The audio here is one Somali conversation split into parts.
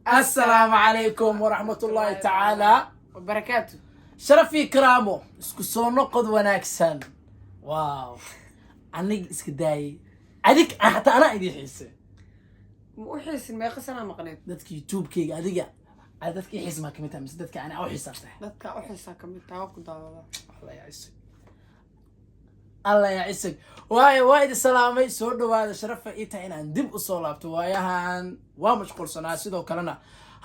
السلام عليكم ورحمة الله تعالى وبركاته. شرفي كرامو اسكو سو نقد وناكسن واو aniga iska daayay adig hatta ana idii xiisay مو حيس ما يقصنا مقنيت dadka youtube-kayga adiga dadka xiis ma kamid tahay mise dadka ana u xiisartay dadka u xiisa kamid tahay ku daawada Allah ya isag waay salaamay soo dhawaada sharafa ita inaan dib u soo laabto waayahan waa mashquulsanaa sidoo kalena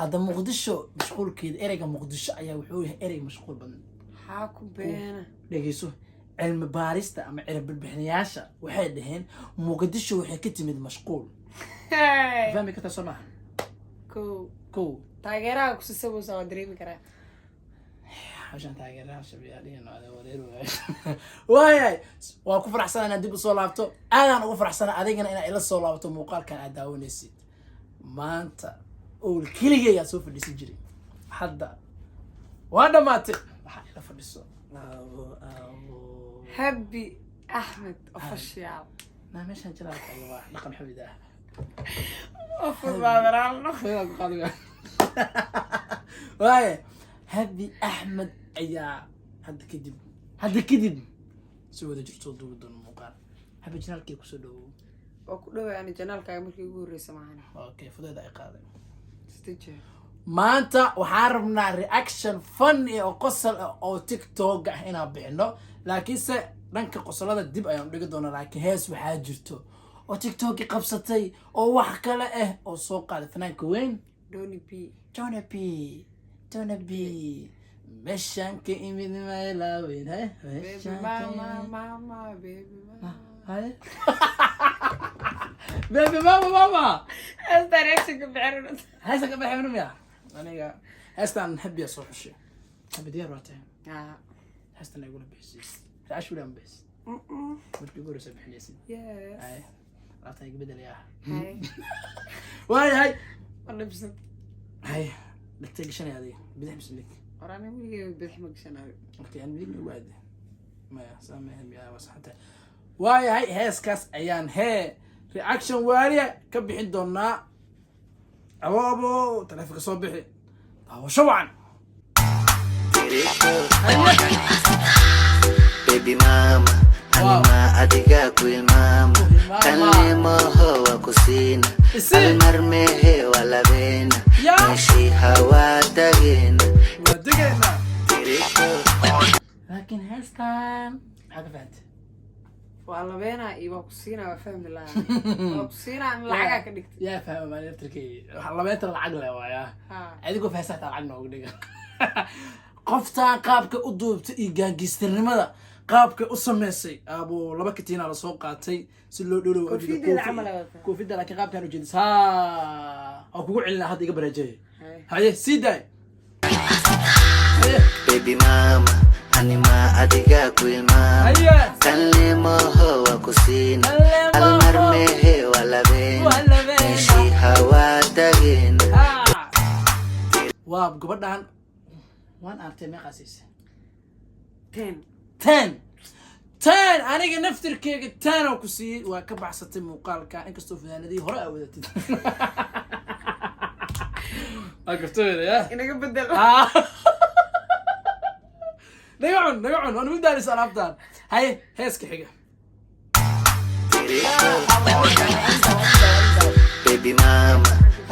hadda muqdisho mashquulkeeda ereyga muqdisho ayaa wuxuu yahay erey mashquul badan haa ku beena dhageyso cilmi baarista ama cilmi bixinayaasha waxay dhaheen muqdisho waxay ka timid mashquul fahmi kartaa soo maaha ko taageeraha ku sisabo soo dareemi karaa عشان تاجرها شبيهالين هذا ودير واي واكو فرحسنا انا ديب سو لابتو انا ugu فرحسنا adigana ina ila soo laabto muuqaalkan aad daawanaysid maanta oo kaliya soo fadhiisan jiray hadda waa dhamaatay waxa ila fadhiso habi ahmed official ما مش هنجرا ايوه رقم حميده افضل واي هبي احمد ايا هذا كذب سوى ذا جرتو دون مقال هبي جنالكي كسو دو وكو دو يعني جنالكا markii ugu horeysay maana okay fudeeda ay qaaday stitch maanta waxaan rabnaa reaction fun oo qosol oo TikTok ah ina bixino laakiin se dhanka qosolada dib ayaan dhigi doonaa laakiin hees waxaa jirto oo TikTok qabsatay oo wax kale ah oo soo qaaday fanaanka weyn Johnny B مشان كإمين ما يلاوين هاي ماما هاي بيبي ماما استريتك بعرنا هسه قبل حمرم يا أنا هستان نحب يصوح الشيء نحب ديار وقتين هستان يقول بيس عاش ولا بيس مش بيقولوا سبح ليسين هاي راتها يقبل يا هاي والله بسم هاي بتلاقي شنو هذه بدح مسلك وراني ولي بدح مقشنا اوكي انا بدي واحد ما سامحني يا وصحته واي هاي هيسكاس ايان هي رياكشن واريا كبخين دونا ابو تلفك سو بخي هو شوعن بيبي ماما أنا أديكا كوي ماما كلمة هو كوسينا المرمي ولا بينا ماشي هوا تجينا لكن هستان حاجة فهمت والله بينا يبقى كوسينا وفهم الله كوسينا من العجا كدكت يا فاهم ما نتركي الله بيتر العقل وياه عيدكو فهسات العقل وقدقا قفتان قابك أدوبت إيجاجيسترنمدا qaabka u sameysay abo laba katina la soo qaatay si loo dholo koofida laakiin qaabkan u jeedis ha oo kugu cilina hadda iga barajeey haye siday baby mama anima adiga kuy mama kalimo huwa kusina almarmehe wala ben meshi hawa tagin waa gabadhan waan artay meeqaasiis 10 aniga naftirkeyga 10 oo ku siiyay waa ka baxsatay muuqaalka inkastoo fanaanadii hore aad wadatid agafteeda ya inaga bedel نقعد وانا مدارس الابطال هاي هيسك حاجه بيبي ماما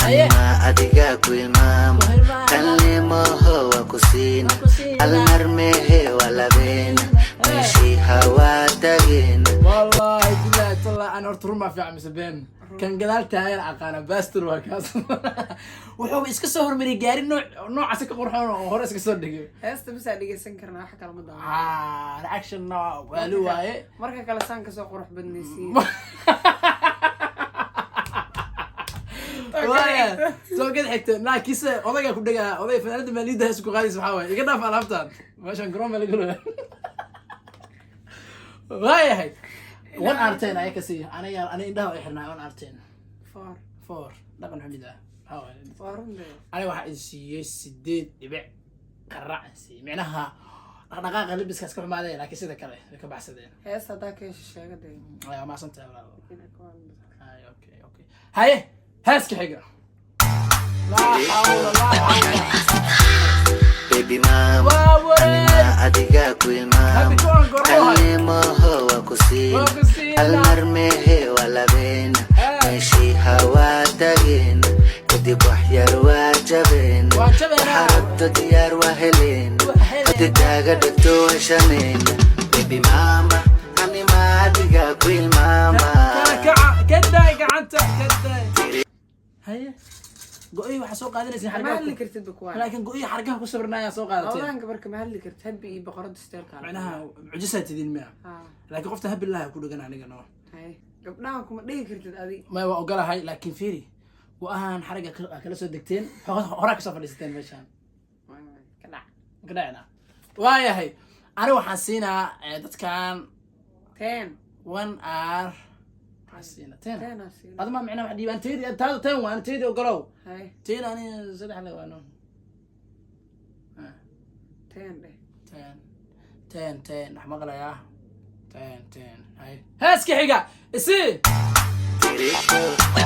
أنا أديكا كوي ماما كلمة هو كوسينا المرمي ولا بينا ماشي هوا تجينا والله بالله طلع انا ارتر ما في عم سبين كان قلالت هاي العقانة باستر وكاس وحو اسك سو هرمري غاري نوع اسك قرحون هور اسك سو دغي هسه بس دغيسن كرنا waxa kala madaan reaction no walu waaye marka kala san ka soo qurux badnaysiin soo gad xigta naakisa odaga ku dhagaa oday fanaanada maalida hees ku qaadis waxa waaye iga dhaaf alaabtan meeshan garoon meel galo واي وان ارتين اي كسي انا indhaha ay xirnaa وان ارتين 4 dhaqan xumida انا waxa siiyay 8 dhibic qaracsi micnaha dhaqdhaqaaqa libiskaas ka xumaaday laakiin sida kale ka baxsadeen heesta daa ka sheegaday ay ma santaa walaal ay okay hay heeska xiga لا حول لا حول baby mama واوري anima adiga ku ilmaama هبي كون قروها kalimo wa kusina وكسينا almarmehe wala beena meeshii hawaa tageen kadib wax yar waa jabeen xarabta diyaar waa heleen haddi kaaga dhigto heshameen baby mama anima adiga ku ilmaama كداي قعنتا كداي هيا قوي waxa soo qaadanaysa ما هلي كرتد بكوان laakiin قوي xargaha ku sabrnaa soo qaadatay والله قبرك ما هلي كرت هبي إيه بقرد ستيلك macnaha mucjisad idin ma laakiin qofta habillaah ku dhagan aniga no هاي قبناهم كم دقيقة كرتد أدي ma waa ogolahay laakiin fiiri go'ahan xariga kala soo degteen hore ka soo fadhiisteen meeshan كلا kadhacna waayahay ani waxaan siinaa dadkan 10 1 hour حسينا تين 10 أصير هذا ما معناه واحد يبان تيدي هذا تين وانا تيدي وقرو هاي تين انا زد على وانه 10 ده تين نحن مغلا يا تين هاي هاسكي حقا اسي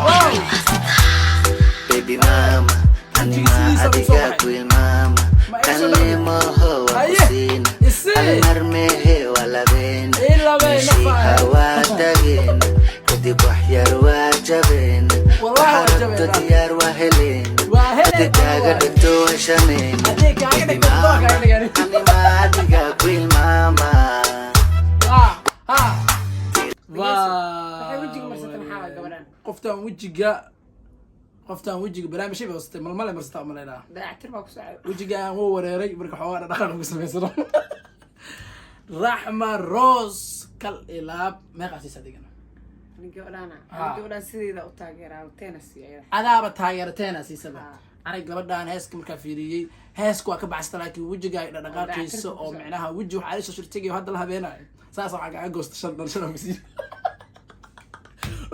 واو baby mama anima adiga ku ilmaama kalimo wa kusina almarmehe wala beena الا بين hawaa tageen kadib wax yar waa jabeen xarabta diyaar waa heleen haddi kaaga dhigto heshameen هذيك عندك الضوء يعني anima adiga ku ilmaama ها waxay wajiga marsatay maxaa gabadhan qoftaan wejiga barnaamijyo bay wasatay malmale marsata umaleynaa dayactir baa ku socda wejigaan wuu wareeray marka xoogaa dhaqan ugu samaysano raxma roos kal ilaab meeqaasiisa digana gabadhan sideeda u taageeraa tennis adaaba taageerateena siisaba aniga gabadhaan heeska markaa fiiriyey heesku waa ka baxsata laakiin wejigaa dhaqdhaqaaqiisa oo micnaha weji waxaa ila soo shirtegayo hadda la habeenayo saas waxaa kaga goosta shan masiir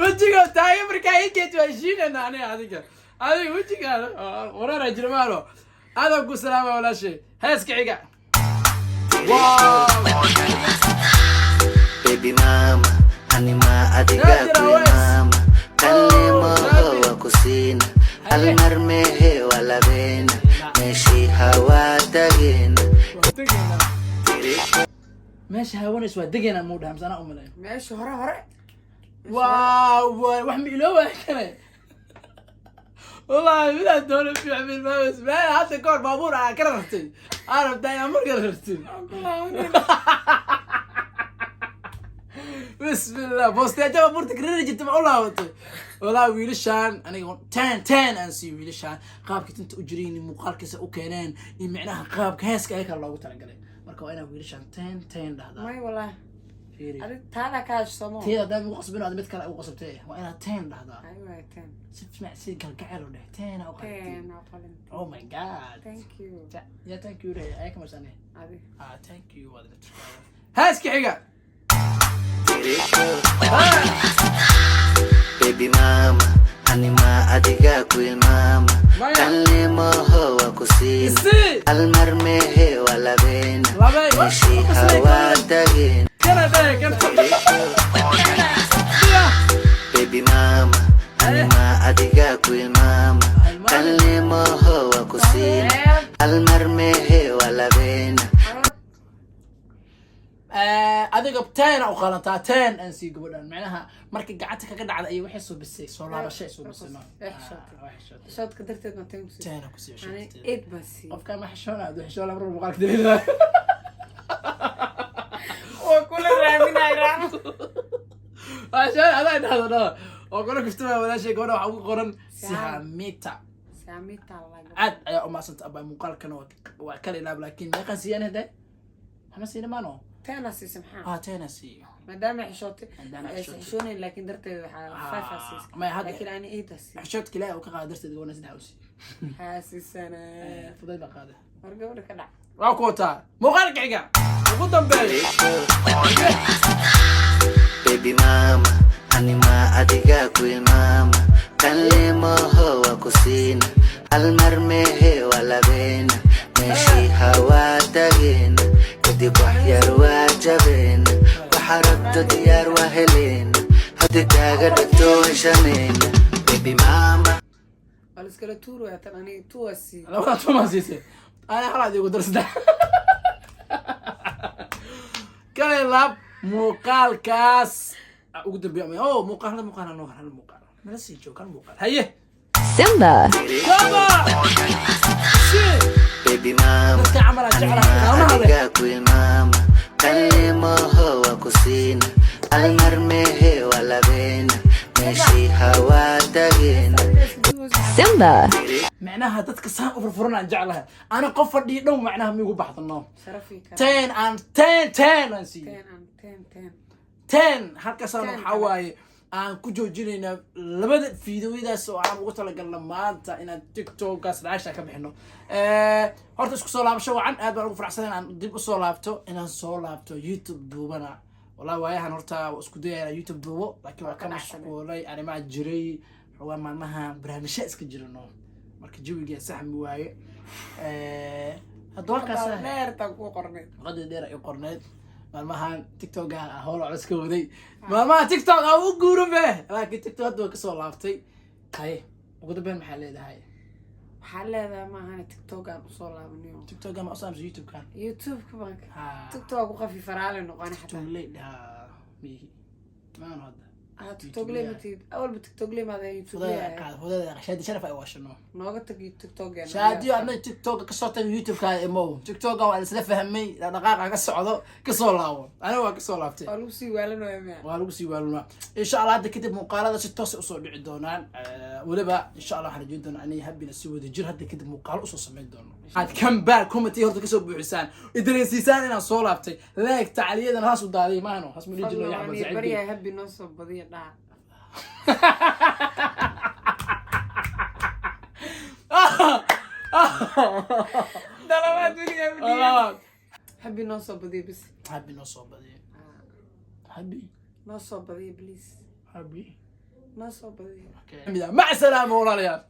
wejiga taageer markaa inkeet waa heshiinayna adiga wejigaan wareera jirmaano aadaan ku salaama walaashay heeska xiga baby mama anima adiga ku ilmaama kalimo wa kusina almarmehe wala beena meeshii hawaa tageen meesha hawanays waa degeena muu dhahamsa anaa umaleyn meesha hore waaw wax ma ilooba kale wallahi midaa doona fiicmin maabas maa hadda kahor baabuur aa kala rartay aa rabtaa inaa mar kala rartin bismillah boosteeja baabuurta karari jirta ma u laabatay wallahi wiilashaan aniga 10 aan sii wiilashaan qaabka tinta u jirayni muuqaalkiisa u keeneen iyo micnaha qaabka heeska ay kala loogu talagalay marka waa inaa wiilashaan 10 dhahdaa may wallahi adi taada ka hashamo teeda haddaa ugu qasbin aad mid kale ugu qasabtay waa inaa 10 dhahdaa aywa 10 si galgacel u dheh 10 oo qalin oh my god thank you yeah thank you reh ay kama sane adi thank you wada haaska xiga baby mama anima adiga ku ilmaama kalimo wa kusina almarmehe wala beena meeshii hawaa tageen baby mama anima adiga ku ilmaama kalimo wa kusina almarmehe wala beena adiga 10 u qalantaa 10 aan sii gabadhan macnaha marka gacanta kaga dhacda ay waxay soo bisay soo laabashay soo bisay shadka darteed ma tayn 10 ku sii ani shaqeeyay 8 basi qofka ma xishoona adu xishoona mar muuqaalka dilida oo kula raaminayaan عشان هذا هذا أقول لك افتح ولا شيء قولوا أقول قرن ساميتا عاد ما صنت أبا مقال كانوا وكل لاب لكن ما كان سيان هذا هم سيان ما نو تنسي سمحان تنسي ما دام حشوتي حشوني لكن درت خايف أسيس ما هذا لكن أنا إيه تسي حشوت كلا وكذا درت تقول ناس دعوسي حاسس أنا فضل بقى هذا أرجع لك لا واقوتا مقال كعجا وقدام بيل baby mama anima adiga ku ilmaama kalimo wa kusina almarmehe wala beena meeshii hawaa tageen kadib wax yar waa jabeen waxarabta diyaar waa heleen haddi kaaga dhigto heshameen baby mama iskala tuuraya tan aniga tuwasi labada tumaasiisay ana halaad igu darsada kale lab muuqaalkaas ugu dambeeyay oo muuqaal noo hal muuqaal mala sii joogan muuqaal haye Simba. baby mama adiga ku mama kalimo hawa kusina almarmehe wala bena meshi hawa tagina Simba. معناها dadka saan u furfuran jeclahay ana qof fadhiyo dhow macnaha miigu baxdano sharafi ka 10 and 10 and see 10 10 halka saan waxa waaye aan ku joojinayna labada fiidiyodaas oo aan ugu talagalna maanta inaan TikTok gaas raasha ka bixino horta isku soo laabasho wacan aad baan ugu faraxsanahay aan dib u soo laabto inaan soo laabto YouTube duubana wallahi waayahan horta isku dayay YouTube duubo laakiin waa ka mashquulay arrimaha jiray waa maalmaha barnaamijyo iska jirano marka jawiga saxmi waaye hadda ka sax dheerta ku qornay qad dheer ay qorneed maalmahan TikTok ah hawlo iska waday maalmaha TikTok ah u guurbe laakiin TikTok hadda ka soo laabtay hay ugu dambeyn maxaa leedahay waxaa leedahay maahan TikTok aan u soo laabanayo TikTok ma usaan YouTube kan YouTube ka bank TikTok ku qafi faraale noqon xataa leedahay mihi ma hada TikTok ليه متيد أول بتيك ليه ماذا يوتيوب هذا شادي شرف أي واشنو نوقت تجي تيك توك يعني شادي أنا تيك توك كسرت يوتيوب كان إمو تيك توك أو أنا فهمي لا دقائق كسر كسر لاون أنا هو كسر لافتي ولوسي ولا نوع ولوسي ولا إن شاء الله هذا كتب مقالة ستوس أصول بعدونان ولبا إن شاء الله حنا جدا أنا يحب نسوي ذي جر هذا كتب مقالة أصول سمين دون هاد كم بال كومنتي هرت كسب بحسان إدريس سيسان أنا صول لافتي ليك تعليق أنا هاسو داري ما هنو هاسو ملي جلو يحب زعيم بري يحب نصب بضيع نعم دلوات دنيا بدي حبي نصب بدي بس حبي نصب بدي حبي نصب بدي بليز حبي نصب بدي مع السلامة والله يا